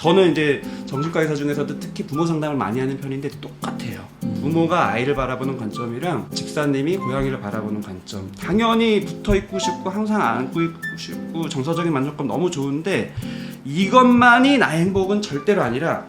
저는 이제 정신과 의사 중에서도 특히 부모 상담을 많이 하는 편인데 똑같아요. 부모가 아이를 바라보는 관점이랑 집사님이 고양이를 바라보는 관점, 당연히 붙어있고 싶고 항상 안고 있고 싶고 정서적인 만족감 너무 좋은데 이것만이 나의 행복은 절대로 아니라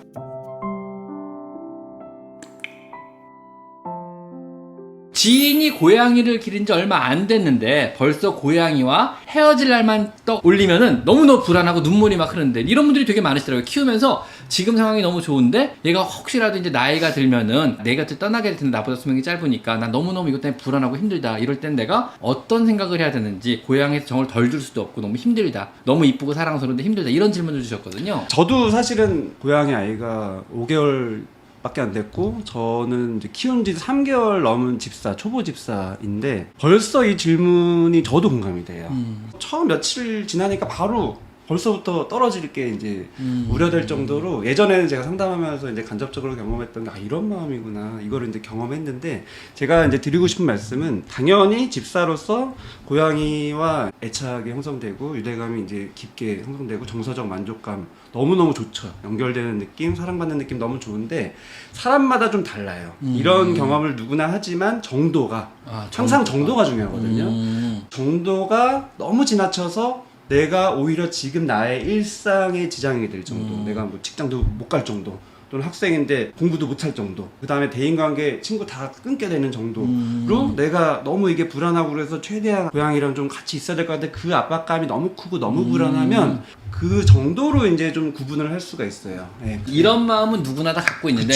지인이 고양이를 기른 지 얼마 안 됐는데 벌써 고양이와 헤어질 날만 떡 올리면은 너무너무 불안하고 눈물이 막 흐르는데 이런 분들이 되게 많으시더라고요. 키우면서 지금 상황이 너무 좋은데 얘가 혹시라도 이제 나이가 들면은 내 곁을 떠나게 될 텐데 나보다 수명이 짧으니까 난 너무너무 이것 때문에 불안하고 힘들다. 이럴 땐 내가 어떤 생각을 해야 되는지, 고양이에서 정을 덜 줄 수도 없고 너무 힘들다. 너무 이쁘고 사랑스러운데 힘들다. 이런 질문을 주셨거든요. 저도 사실은 고양이 아이가 5개월 밖에 안 됐고 저는 이제 키운 지 3개월 넘은 집사, 초보 집사인데 벌써 이 질문이 저도 공감이 돼요. 처음 며칠 지나니까 바로 벌써부터 떨어질 게 이제 우려될 정도로, 예전에는 제가 상담하면서 이제 간접적으로 경험했던 게 이런 마음이구나, 이거를 이제 경험했는데, 제가 이제 드리고 싶은 말씀은 당연히 집사로서 고양이와 애착이 형성되고 유대감이 이제 깊게 형성되고 정서적 만족감 너무너무 좋죠. 연결되는 느낌, 사랑받는 느낌 너무 좋은데 사람마다 좀 달라요. 이런 경험을 누구나 하지만 정도가 항상 정도가 중요하거든요. 정도가 너무 지나쳐서 내가 오히려 지금 나의 일상에 지장이 될 정도, 내가 뭐 직장도 못 갈 정도, 또는 학생인데 공부도 못할 정도, 그 다음에 대인관계 친구 다 끊게 되는 정도로 내가 너무 이게 불안하고 그래서 최대한 고양이랑 좀 같이 있어야 될 것 같은데 그 압박감이 너무 크고 너무 불안하면 그 정도로 이제 좀 구분을 할 수가 있어요. 네. 이런 마음은 누구나 다 갖고 있는데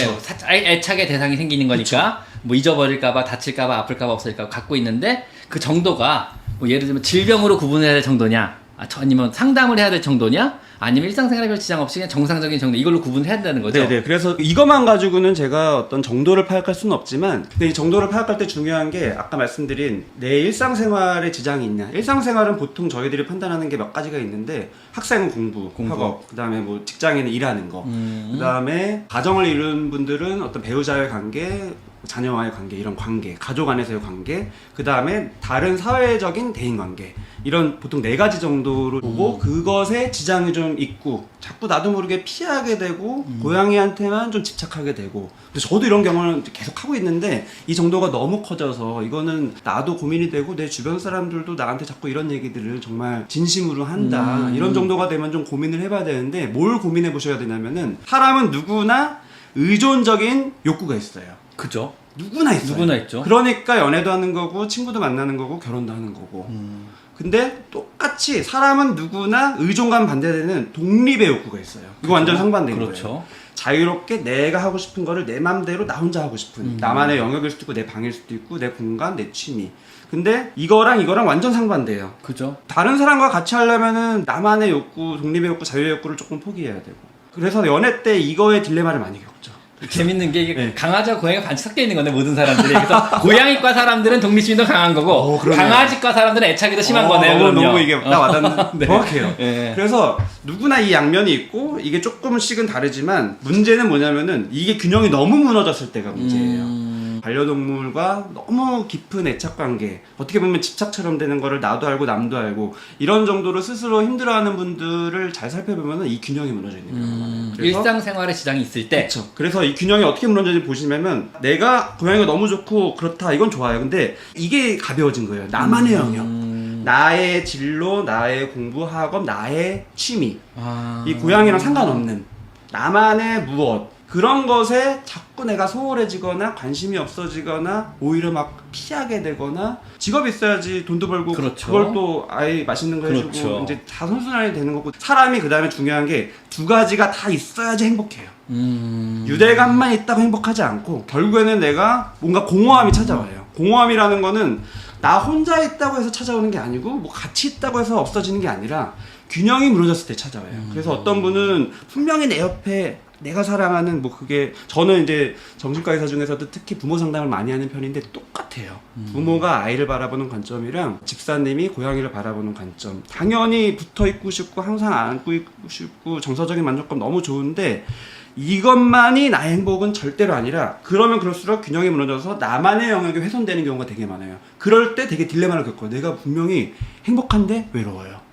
애착의 대상이 생기는 거니까 뭐 잊어버릴까봐, 다칠까봐, 아플까봐, 없어질까봐 갖고 있는데 그 정도가 뭐 예를 들면 질병으로 구분해야 될 정도냐, 아니면 상담을 해야 될 정도냐, 아니면 일상생활에 별 지장 없이 그냥 정상적인 정도, 이걸로 구분해야 된다는 거죠. 네네. 그래서 이것만 가지고는 제가 어떤 정도를 파악할 수는 없지만, 근데 이 정도를 파악할 때 중요한 게 아까 말씀드린 내 일상생활에 지장이 있냐. 일상생활은 보통 저희들이 판단하는 게 몇 가지가 있는데, 학생은 공부, 학업, 그 다음에 뭐 직장인은 일하는 거, 그 다음에 가정을 이룬 분들은 어떤 배우자의 관계, 자녀와의 관계, 이런 관계, 가족 안에서의 관계, 그 다음에 다른 사회적인 대인관계, 이런 보통 4가지 정도로 보고 그것에 지장이 좀 있고 자꾸 나도 모르게 피하게 되고 고양이한테만 좀 집착하게 되고, 근데 저도 이런 경험을 계속 하고 있는데 이 정도가 너무 커져서 이거는 나도 고민이 되고 내 주변 사람들도 나한테 자꾸 이런 얘기들을 정말 진심으로 한다, 이런 정도가 되면 좀 고민을 해봐야 되는데, 뭘 고민해 보셔야 되냐면은 사람은 누구나 의존적인 욕구가 있어요. 그죠? 누구나 있어요. 누구나 있죠. 그러니까 연애도 하는 거고 친구도 만나는 거고 결혼도 하는 거고. 근데 똑같이 사람은 누구나 의존감 반대되는 독립의 욕구가 있어요. 이거 완전 상반된 거예요. 자유롭게 내가 하고 싶은 거를 내 맘대로 나 혼자 하고 싶은, 나만의 영역일 수도 있고 내 방일 수도 있고 내 공간, 내 취미. 근데 이거랑 완전 상반돼요. 그죠? 다른 사람과 같이 하려면은 나만의 욕구, 독립의 욕구, 자유의 욕구를 조금 포기해야 되고. 그래서 연애 때 이거의 딜레마를 많이 겪죠. 재밌는 게 이게 강아지와 고양이가 반씩 섞여 있는 건데, 모든 사람들이. 그래서 고양이과 사람들은 독립심이 더 강한 거고 강아지과 사람들은 애착이 더 심한 거네요. 너무 이게 딱 와닿는. 네. 정확해요. 네. 그래서 누구나 이 양면이 있고 이게 조금씩은 다르지만 문제는 뭐냐면은 이게 균형이 너무 무너졌을 때가 문제예요. 반려동물과 너무 깊은 애착관계, 어떻게 보면 집착처럼 되는 거를 나도 알고 남도 알고 이런 정도로 스스로 힘들어하는 분들을 잘 살펴보면 이 균형이 무너져 있는 거예요. 일상생활에 지장이 있을 때. 그렇죠. 그래서 이 균형이 어떻게 무너졌는지 보시면, 내가 고양이가 너무 좋고 그렇다, 이건 좋아요. 근데 이게 가벼워진 거예요. 나만의 영역, 나의 진로, 나의 공부, 학업, 나의 취미, 이 고양이랑 상관없는 나만의 무엇, 그런 것에 자꾸 내가 소홀해지거나 관심이 없어지거나 오히려 막 피하게 되거나, 직업이 있어야지 돈도 벌고 그걸 또 아이 맛있는 거 해주고 이제 다 선순환이 되는 거고, 사람이 그 다음에 중요한 게 2가지가 다 있어야지 행복해요. 유대감만 있다고 행복하지 않고 결국에는 내가 뭔가 공허함이 찾아와요. 공허함이라는 거는 나 혼자 있다고 해서 찾아오는 게 아니고 뭐 같이 있다고 해서 없어지는 게 아니라 균형이 무너졌을 때 찾아와요. 그래서 어떤 분은 분명히 내 옆에 내가 사랑하는 뭐, 그게 저는 이제 정신과 의사 중에서도 특히 부모 상담을 많이 하는 편인데 똑같아요. 부모가 아이를 바라보는 관점이랑 집사님이 고양이를 바라보는 관점, 당연히 붙어있고 싶고 항상 안고 있고 싶고 정서적인 만족감 너무 좋은데 이것만이 나의 행복은 절대로 아니라, 그러면 그럴수록 균형이 무너져서 나만의 영역이 훼손되는 경우가 되게 많아요. 그럴 때 되게 딜레마를 겪어요. 내가 분명히 행복한데 외로워요.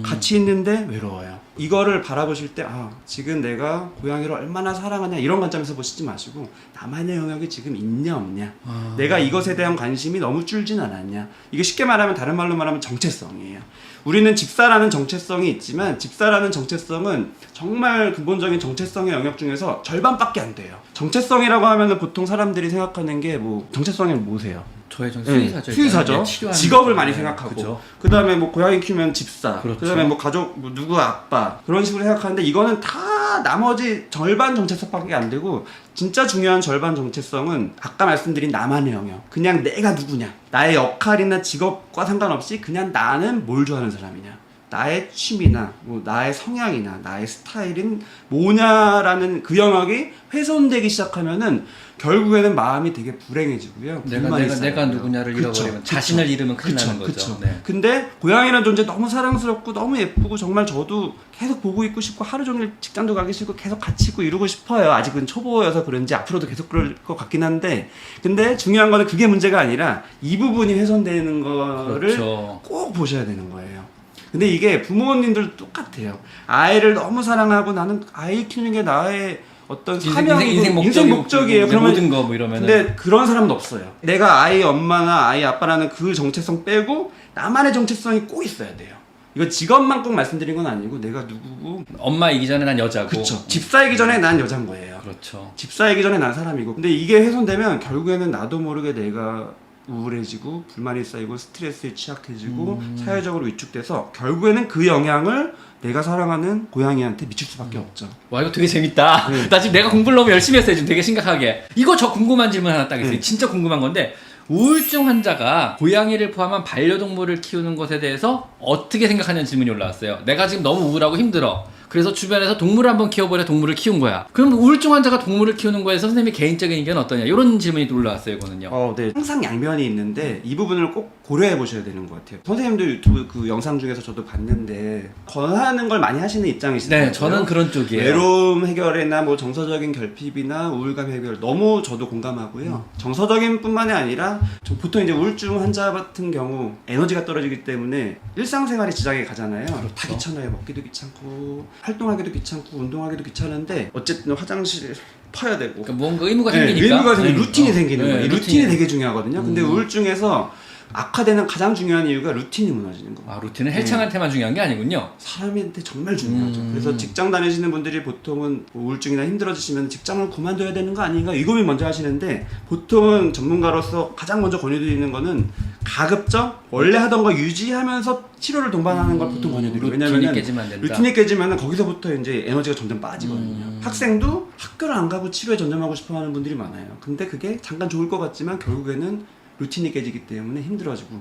같이 있는데 외로워요. 이거를 바라보실 때 지금 내가 고양이를 얼마나 사랑하냐 이런 관점에서 보시지 마시고 나만의 영역이 지금 있냐 없냐, 내가 이것에 대한 관심이 너무 줄진 않았냐. 이게 쉽게 말하면, 다른 말로 말하면 정체성이에요. 우리는 집사라는 정체성이 있지만 집사라는 정체성은 정말 근본적인 정체성의 영역 중에서 절반밖에 안 돼요. 정체성이라고 하면은 보통 사람들이 생각하는 게 뭐, 정체성이 뭐세요? 저의 전 네, 수의사죠. 수의사죠. 직업을 많이 생각하고, 그죠. 그 다음에 뭐 고양이 키우면 집사, 그렇죠. 그 다음에 뭐 가족, 뭐 누구 아빠, 그런 식으로 생각하는데, 이거는 다 나머지 절반 정체성밖에 안 되고, 진짜 중요한 절반 정체성은 아까 말씀드린 나만의 영역, 그냥 내가 누구냐, 나의 역할이나 직업과 상관없이 그냥 나는 뭘 좋아하는 사람이냐, 나의 취미나 뭐 나의 성향이나 나의 스타일은 뭐냐라는 그 영역이 훼손되기 시작하면은 결국에는 마음이 되게 불행해지고요. 내가 누구냐를 잃어버리면 자신을 잃으면 큰일 나는 거죠. 네. 근데 고양이라는 존재 너무 사랑스럽고 너무 예쁘고 정말 저도 계속 보고 있고 싶고 하루 종일 직장도 가기 싫고 계속 같이 있고 이러고 싶어요. 아직은 초보여서 그런지 앞으로도 계속 그럴 것 같긴 한데, 근데 중요한 거는 그게 문제가 아니라 이 부분이 훼손되는 거를 그렇죠. 꼭 보셔야 되는 거예요. 근데 이게 부모님들도 똑같아요. 아이를 너무 사랑하고 나는 아이 키우는 게 나의 어떤 사명이고 인생 목적이에요. 그러면 모든 거 뭐 이러면은. 근데 그런 사람은 없어요. 내가 아이 엄마나 아이 아빠라는 그 정체성 빼고 나만의 정체성이 꼭 있어야 돼요. 이거 직업만 꼭 말씀드린 건 아니고 내가 누구고, 엄마이기 전에 난 여자고. 그렇죠. 집사이기 전에 난 여잔 거예요. 그렇죠. 집사이기 전에 난 사람이고. 근데 이게 훼손되면 결국에는 나도 모르게 내가 우울해지고 불만이 쌓이고 스트레스에 취약해지고 사회적으로 위축돼서 결국에는 그 영향을 내가 사랑하는 고양이한테 미칠 수밖에 없죠. 와, 이거 되게 재밌다. 네. 나 지금 내가 공부를 너무 열심히 했어요. 지금 되게 심각하게. 이거 저 궁금한 질문 하나 딱 있어요. 네. 진짜 궁금한 건데, 우울증 환자가 고양이를 포함한 반려동물을 키우는 것에 대해서 어떻게 생각하냐는 질문이 올라왔어요. 내가 지금 너무 우울하고 힘들어. 그래서 주변에서 동물을 한번 키워보려 동물을 키운 거야. 그럼 우울증 환자가 동물을 키우는 거에 선생님의 개인적인 의견은 어떠냐? 이런 질문이 올라왔어요, 이거는요. 네. 항상 양면이 있는데 이 부분을 꼭 고려해 보셔야 되는 것 같아요. 선생님도 유튜브 그 영상 중에서 저도 봤는데 권하는 걸 많이 하시는 입장이시죠? 네, 저는 그런 쪽이에요. 외로움 해결이나 뭐 정서적인 결핍이나 우울감 해결 너무 저도 공감하고요. 정서적인 뿐만이 아니라 보통 이제 우울증 환자 같은 경우 에너지가 떨어지기 때문에 일상생활에 지장이 가잖아요. 그렇죠. 다 귀찮아요. 먹기도 귀찮고 활동하기도 귀찮고 운동하기도 귀찮은데 어쨌든 화장실 파야 되고, 그러니까 뭔가 의무가 생기니까. 의무가 생기고 루틴이 생기는 네, 거예요. 이 루틴이 루틴이 되게 중요하거든요. 근데 우울증에서 악화되는 가장 중요한 이유가 루틴이 무너지는 거예요. 아, 루틴은 헬창한테만 중요한 게 아니군요. 사람한테 정말 중요하죠. 그래서 직장 다니시는 분들이 보통은 우울증이나 힘들어지시면 직장을 그만둬야 되는 거 아닌가 이 고민 먼저 하시는데, 보통은 전문가로서 가장 먼저 권유드리는 거는 가급적 원래 하던 거 유지하면서 치료를 동반하는 걸 보통 권유드려요. 왜냐면 깨지면 안 된다. 루틴이 깨지면 거기서부터 이제 에너지가 점점 빠지거든요. 학생도 학교를 안 가고 치료에 전념하고 싶어 하는 분들이 많아요. 근데 그게 잠깐 좋을 것 같지만 결국에는 루틴이 깨지기 때문에 힘들어지고,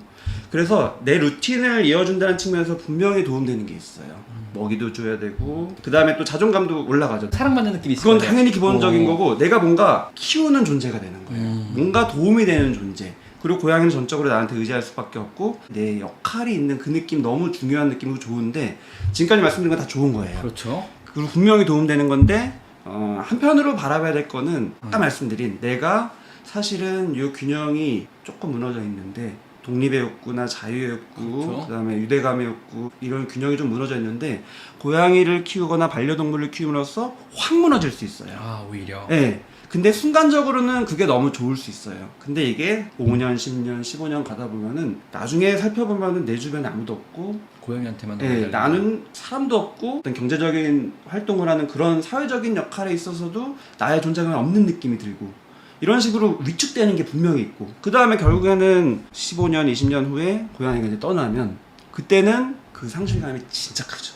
그래서 내 루틴을 이어준다는 측면에서 분명히 도움되는 게 있어요. 먹이도 줘야 되고, 그 다음에 또 자존감도 올라가죠. 사랑받는 느낌이 있어요. 그건 당연히 기본적인 거고, 내가 뭔가 키우는 존재가 되는 거예요. 뭔가 도움이 되는 존재. 그리고 고양이는 전적으로 나한테 의지할 수밖에 없고, 내 역할이 있는 그 느낌, 너무 중요한 느낌이고 좋은데, 지금까지 말씀드린 건 다 좋은 거예요. 그렇죠. 그리고 분명히 도움되는 건데, 한편으로 바라봐야 될 거는 아까 말씀드린, 내가 사실은 이 균형이 조금 무너져 있는데, 독립의 욕구나 자유의 욕구, 그렇죠. 그다음에 유대감의 욕구, 이런 균형이 좀 무너져 있는데, 고양이를 키우거나 반려동물을 키움으로써 확 무너질 수 있어요. 아, 오히려. 네. 근데 순간적으로는 그게 너무 좋을 수 있어요. 근데 이게 5년, 10년, 15년 가다 보면은 나중에 살펴보면은 내 주변에 아무도 없고, 고양이한테만. 네, 나는 사람도 없고 어떤 경제적인 활동을 하는 그런 사회적인 역할에 있어서도 나의 존재감이 없는 느낌이 들고, 이런 식으로 위축되는 게 분명히 있고, 그 다음에 결국에는 15년, 20년 후에 고양이가 이제 떠나면 그때는 그 상실감이 진짜 크죠.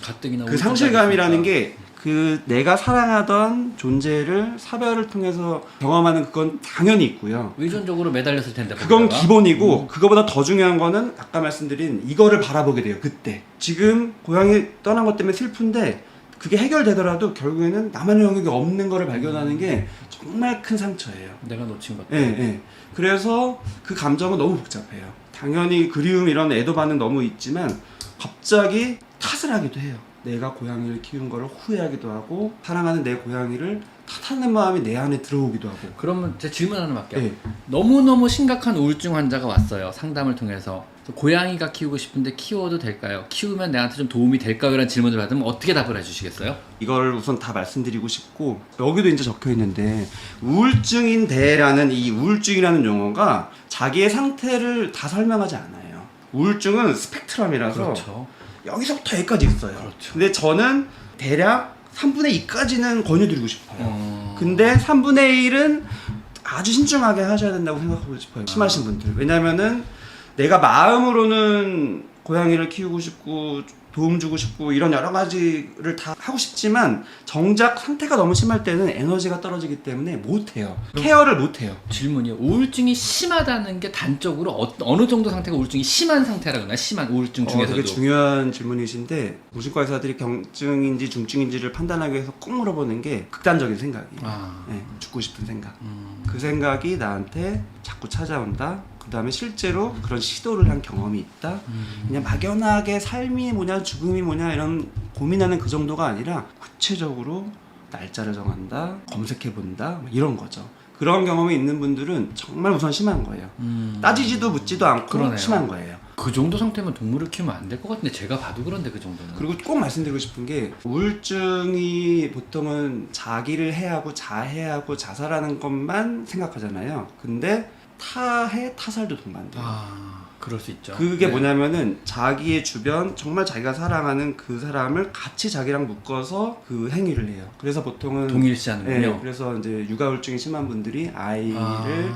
가뜩이나 그 상실감이라는 게 그 내가 사랑하던 존재를 사별을 통해서 경험하는 그건 당연히 있고요. 의존적으로 매달렸을 텐데. 그건 거기다가. 기본이고, 그거보다 더 중요한 거는 아까 말씀드린 이거를 바라보게 돼요. 그때 지금 고양이 떠난 것 때문에 슬픈데 그게 해결되더라도 결국에는 나만의 영역이 없는 거를 발견하는 게 정말 큰 상처예요. 내가 놓친 것. 예, 예. 그래서 그 감정은 너무 복잡해요. 당연히 그리움, 이런 애도 반응 너무 있지만 갑자기 탓을 하기도 해요. 내가 고양이를 키운 거를 후회하기도 하고, 사랑하는 내 고양이를 탓하는 마음이 내 안에 들어오기도 하고. 그러면 제 질문 하나 할게요. 네. 너무너무 심각한 우울증 환자가 왔어요. 상담을 통해서. 그래서 고양이가 키우고 싶은데 키워도 될까요? 키우면 나한테 좀 도움이 될까요? 라는 질문을 받으면 어떻게 답을 해주시겠어요? 이걸 우선 다 말씀드리고 싶고 여기도 이제 적혀 있는데 우울증인데라는 이 우울증이라는 용어가 자기의 상태를 다 설명하지 않아요. 우울증은 스펙트럼이라서 그렇죠. 여기서부터 여기까지 있어요. 그렇죠. 근데 저는 대략 3분의 2까지는 권유드리고 싶어요. 근데 3분의 1은 아주 신중하게 하셔야 된다고 생각하고 싶어요. 심하신 분들. 왜냐면은 내가 마음으로는 고양이를 키우고 싶고 도움 주고 싶고 이런 여러 가지를 다 하고 싶지만 정작 상태가 너무 심할 때는 에너지가 떨어지기 때문에 못해요. 케어를 못해요. 질문이요. 우울증이 심하다는 게 단적으로 어느 정도 상태가 우울증이 심한 상태라 그러나? 심한 우울증 중에서도. 되게 중요한 질문이신데 무증과 의사들이 경증인지 중증인지를 판단하기 위해서 꼭 물어보는 게 극단적인 생각이에요. 네, 죽고 싶은 생각. 그 생각이 나한테 자꾸 찾아온다. 그 다음에 실제로 그런 시도를 한 경험이 있다. 그냥 막연하게 삶이 뭐냐 죽음이 뭐냐 이런 고민하는 그 정도가 아니라 구체적으로 날짜를 정한다, 검색해본다 이런 거죠. 그런 경험이 있는 분들은 정말 우선 심한 거예요. 따지지도 묻지도 않고 그러네요. 심한 거예요. 그 정도 상태면 동물을 키우면 안 될 것 같은데 제가 봐도 그런데 그 정도는. 그리고 꼭 말씀드리고 싶은 게 우울증이 보통은 자기를 해하고 자해하고 자살하는 것만 생각하잖아요. 근데 타해 타살도 동반돼요. 그럴 수 있죠. 그게 네. 뭐냐면은 자기의 주변 정말 자기가 사랑하는 그 사람을 같이 자기랑 묶어서 그 행위를 해요. 그래서 보통은 동일시하는군요. 네, 그래서 이제 육아우울증이 심한 분들이 아이를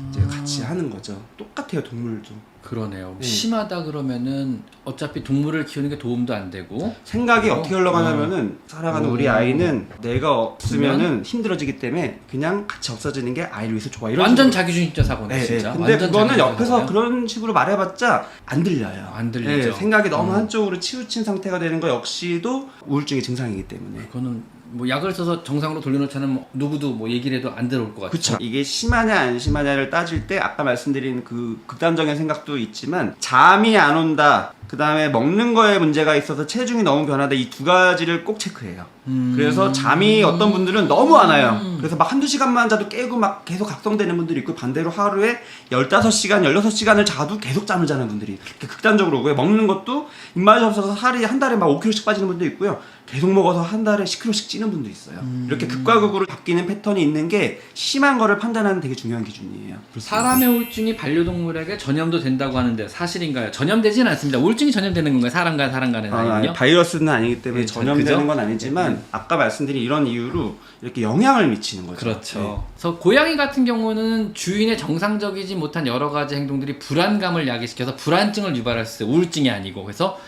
이제 같이 하는 거죠. 똑같아요, 동물도. 그러네요. 네. 심하다 그러면은 어차피 동물을 키우는 게 도움도 안 되고 생각이 어떻게 흘러가냐면은 사랑하는 우리 아이는 내가 없으면은 힘들어지기 때문에 그냥 같이 없어지는 게 아이를 위해서 좋아. 이런 완전 식으로. 자기중심적 사고네. 네, 진짜. 네. 근데 완전 그거는 자기중심적 옆에서 사고예요. 그런 식으로 말해봤자 안 들려요. 안 들리죠. 생각이 너무 한쪽으로 치우친 상태가 되는 거 역시도 우울증의 증상이기 때문에. 그거는 뭐 약을 써서 정상으로 돌려놓자는 뭐 누구도 뭐 얘기를 해도 안 들어올 것 같아요. 그쵸. 이게 심하냐 안 심하냐를 따질 때 아까 말씀드린 그 극단적인 생각도 있지만 잠이 안 온다. 그 다음에 먹는 거에 문제가 있어서 체중이 너무 변하다. 이 두 가지를 꼭 체크해요. 그래서 잠이 어떤 분들은 너무 안 와요. 그래서 막 한두 시간만 자도 깨고 막 계속 각성되는 분들이 있고 반대로 하루에 15시간, 16시간을 자도 계속 잠을 자는 분들이 이렇게 극단적으로 오고요. 먹는 것도 입맛이 없어서 살이 한 달에 막 5kg씩 빠지는 분도 있고요. 계속 먹어서 한 달에 10kg씩 찌는 분도 있어요. 이렇게 극과 극으로 바뀌는 패턴이 있는 게 심한 거를 판단하는 되게 중요한 기준이에요. 사람의 우울증이 반려동물에게 전염도 된다고 하는데 사실인가요? 전염되지는 않습니다. 우울증이 전염되는 건가요? 사람 간의 사이는요? 바이러스는 아니기 때문에 네, 전염되는 그죠? 건 아니지만 아까 말씀드린 이런 이유로 이렇게 영향을 미치는 거죠. 그렇죠. 네. 그래서 고양이 같은 경우는 주인의 정상적이지 못한 여러 가지 행동들이 불안감을 야기시켜서 불안증을 유발할 수 있어요. 우울증이 아니고. 그래서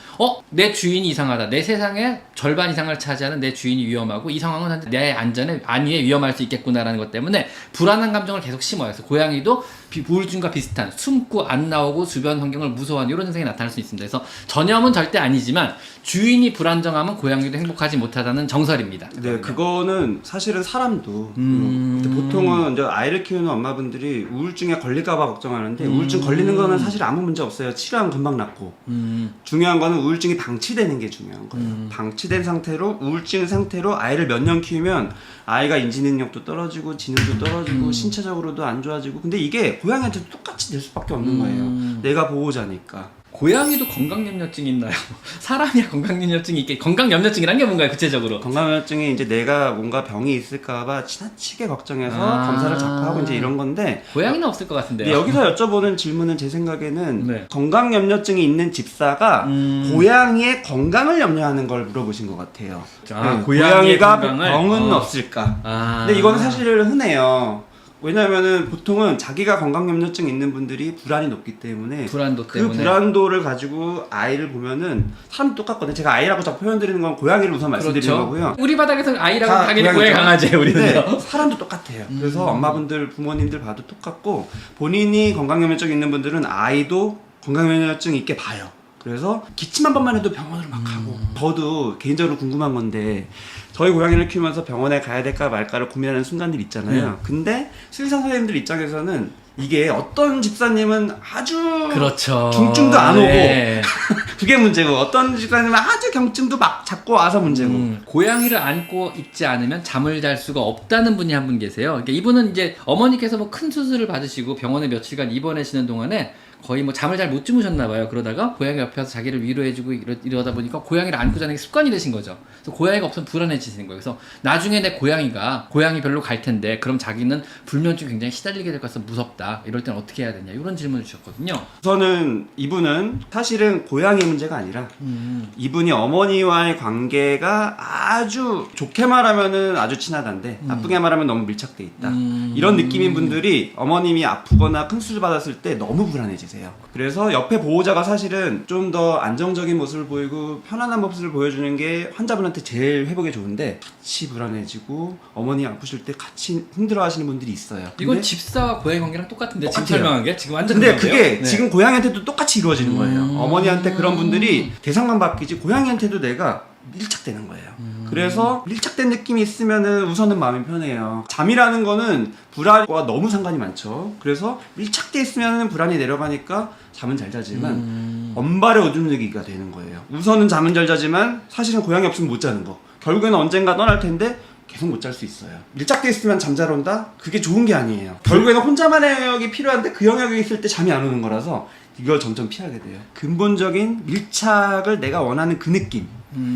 내 주인이 이상하다. 내 세상의 절반 이상을 차지하는 내 주인이 위험하고 이 상황은 내 안전에 안위에 위험할 수 있겠구나라는 것 때문에 불안한 감정을 계속 심어요. 그래서 고양이도 우울증과 비슷한 숨고 안 나오고 주변 환경을 무서워하는 이런 증상이 나타날 수 있습니다. 그래서 전염은 절대 아니지만 주인이 불안정하면 고양이도 행복하지 못하다는 정설입니다. 네, 그거는 사실은 사람도 근데 보통은 이제 아이를 키우는 엄마분들이 우울증에 걸릴까봐 걱정하는데 우울증 걸리는 거는 사실 아무 문제 없어요. 치료하면 금방 낫고 중요한 거는 우울증이 방치되는 게 중요한 거예요. 방치된 상태로 우울증 상태로 아이를 몇 년 키우면 아이가 인지 능력도 떨어지고 지능도 떨어지고 신체적으로도 안 좋아지고 근데 이게 고양이한테도 똑같이 될 수밖에 없는 거예요. 내가 보호자니까. 고양이도 건강염려증이 있나요? 사람이 건강염려증이 있게 건강염려증이란 게 뭔가요? 구체적으로? 건강염려증이 이제 내가 뭔가 병이 있을까봐 지나치게 걱정해서 검사를 자꾸 하고 이제 이런 건데 고양이는 없을 것 같은데요. 근데 여기서 여쭤보는 질문은 제 생각에는 네. 건강염려증이 있는 집사가 고양이의 건강을 염려하는 걸 물어보신 것 같아요. 고양이의 고양이가 건강을? 병은 없을까? 근데 이거는 사실 흔해요. 왜냐면은 보통은 자기가 건강염려증 있는 분들이 불안이 높기 때문에 불안도 그 때문에 불안도를 가지고 아이를 보면은 사람이 똑같거든요. 제가 아이라고 자꾸 표현드리는 건 고양이를 우선 말씀드리는 그렇죠. 거고요. 우리 바닥에서 아이라고 다 당연히 고양이 고양이죠. 강아지예요. 우리는. 네, 사람도 똑같아요. 그래서 엄마분들, 부모님들 봐도 똑같고 본인이 건강염려증 있는 분들은 아이도 건강염려증 있게 봐요. 그래서 기침 한 번만 해도 병원을 막 가고 저도 개인적으로 궁금한 건데 저희 고양이를 키우면서 병원에 가야 될까 말까를 고민하는 순간들 있잖아요. 근데 수의사 선생님들 입장에서는 이게 어떤 집사님은 아주 그렇죠. 중증도 안 오고 네. 그게 문제고 어떤 집사님은 아주 경증도 막 잡고 와서 문제고 고양이를 안고 있지 않으면 잠을 잘 수가 없다는 분이 한 분 계세요. 그러니까 이분은 이제 어머니께서 뭐 큰 수술을 받으시고 병원에 며칠간 입원하시는 동안에 거의 뭐 잠을 잘 못 주무셨나 봐요. 그러다가 고양이 옆에 와서 자기를 위로해주고 이러다 보니까 고양이를 안고 자는 게 습관이 되신 거죠. 그래서 고양이가 없으면 불안해지시는 거예요. 그래서 나중에 내 고양이가 고양이 별로 갈 텐데 그럼 자기는 불면증 굉장히 시달리게 될 것 같아서 무섭다. 이럴 때는 어떻게 해야 되냐 이런 질문을 주셨거든요. 우선은 이분은 사실은 고양이 문제가 아니라 이분이 어머니와의 관계가 아주 좋게 말하면은 아주 친하단데 나쁘게 말하면 너무 밀착돼 있다. 이런 느낌인 분들이 어머님이 아프거나 큰 수술 받았을 때 너무 불안해지세요. 그래서 옆에 보호자가 사실은 좀 더 안정적인 모습을 보이고 편안한 모습을 보여주는 게 환자분한테 제일 회복에 좋은데 같이 불안해지고 어머니 아프실 때 같이 힘들어하시는 분들이 있어요. 이건 집사와 고양이 관계랑 똑같은데 지금 똑같아요. 설명한 게 지금 완전 근데 그건데요? 그게 네. 지금 고양이한테도 똑같이 이루어지는 거예요. 어머니한테 그런 분들이 대상만 바뀌지 고양이한테도 내가 밀착되는 거예요. 그래서 밀착된 느낌이 있으면은 우선은 마음이 편해요. 잠이라는 거는 불안과 너무 상관이 많죠. 그래서 밀착돼 있으면은 불안이 내려가니까 잠은 잘 자지만 엄발의 오줌누기가 되는 거예요. 우선은 잠은 잘 자지만 사실은 고양이 없으면 못 자는 거. 결국에는 언젠가 떠날 텐데 계속 못 잘 수 있어요. 밀착돼 있으면 잠자러 온다? 그게 좋은 게 아니에요. 결국에는 혼자만의 영역이 필요한데 그 영역에 있을 때 잠이 안 오는 거라서 이걸 점점 피하게 돼요. 근본적인 밀착을 내가 원하는 그 느낌.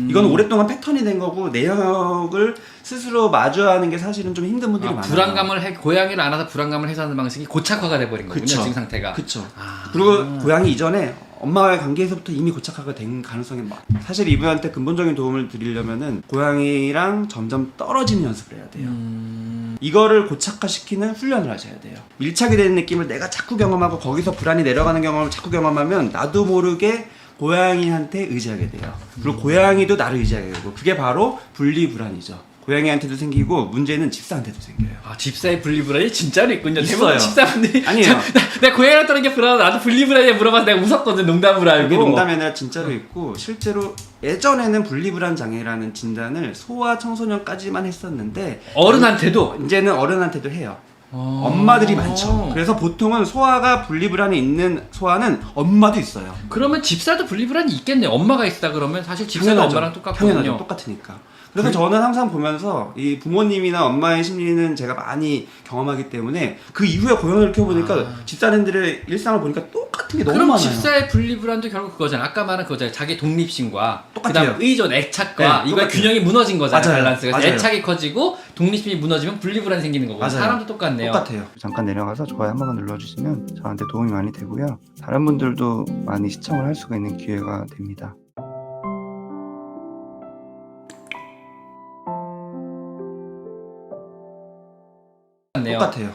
이건 오랫동안 패턴이 된 거고 내 영역을 스스로 마주하는 게 사실은 좀 힘든 분들이 많아요. 고양이를 안아서 불안감을 해소하는 방식이 고착화가 돼버린 거군요. 그쵸. 지금 상태가. 그쵸. 그리고 고양이 이전에 엄마와의 관계에서부터 이미 고착화가 된 가능성이 사실 이분한테 근본적인 도움을 드리려면은 고양이랑 점점 떨어지는 연습을 해야 돼요. 이거를 고착화시키는 훈련을 하셔야 돼요. 밀착이 되는 느낌을 내가 자꾸 경험하고 거기서 불안이 내려가는 경험을 자꾸 경험하면 나도 모르게 고양이한테 의지하게 돼요. 그리고 고양이도 나를 의지하게 되고 그게 바로 분리불안이죠. 고양이한테도 생기고 문제는 집사한테도 생겨요. 아, 집사의 분리불안이 진짜로 있군요. 있어요. 대부분 집사분들이 아니에요. 내가 고양이랑 떠는 게 불안하다. 나도 분리불안이야 물어봐서 내가 웃었거든. 농담으로 알고. 이게 농담이 아니라 진짜로 있고 실제로 예전에는 분리불안 장애라는 진단을 소아 청소년까지만 했었는데 어른한테도 이제는 어른한테도 해요. 엄마들이 많죠. 그래서 보통은 소아가 분리불안이 있는 소아는 엄마도 있어요. 그러면 집사도 분리불안이 있겠네요. 엄마가 있다 그러면 사실 집사도 당연하죠. 엄마랑 똑같거든요. 당연하죠. 똑같으니까. 그래서 저는 항상 보면서 이 부모님이나 엄마의 심리는 제가 많이 경험하기 때문에 그 이후에 고양이를 키워보니까 집사님들의 일상을 보니까 똑같은 게 너무 그럼 많아요. 집사의 분리불안도 결국 그거잖아. 아까 말한 그거잖아요. 자기 독립심과 똑같아요. 그다음 의존, 애착과 네, 이거의 똑같아요. 균형이 무너진 거잖아요. 맞아요. 밸런스가. 그래서 맞아요. 애착이 커지고 독립심이 무너지면 분리불안이 생기는 거고. 맞아요. 사람도 똑같네요. 똑같아요. 잠깐 내려가서 좋아요 한 번만 눌러주시면 저한테 도움이 많이 되고요. 다른 분들도 많이 시청을 할 수가 있는 기회가 됩니다. 똑같네요. 똑같아요.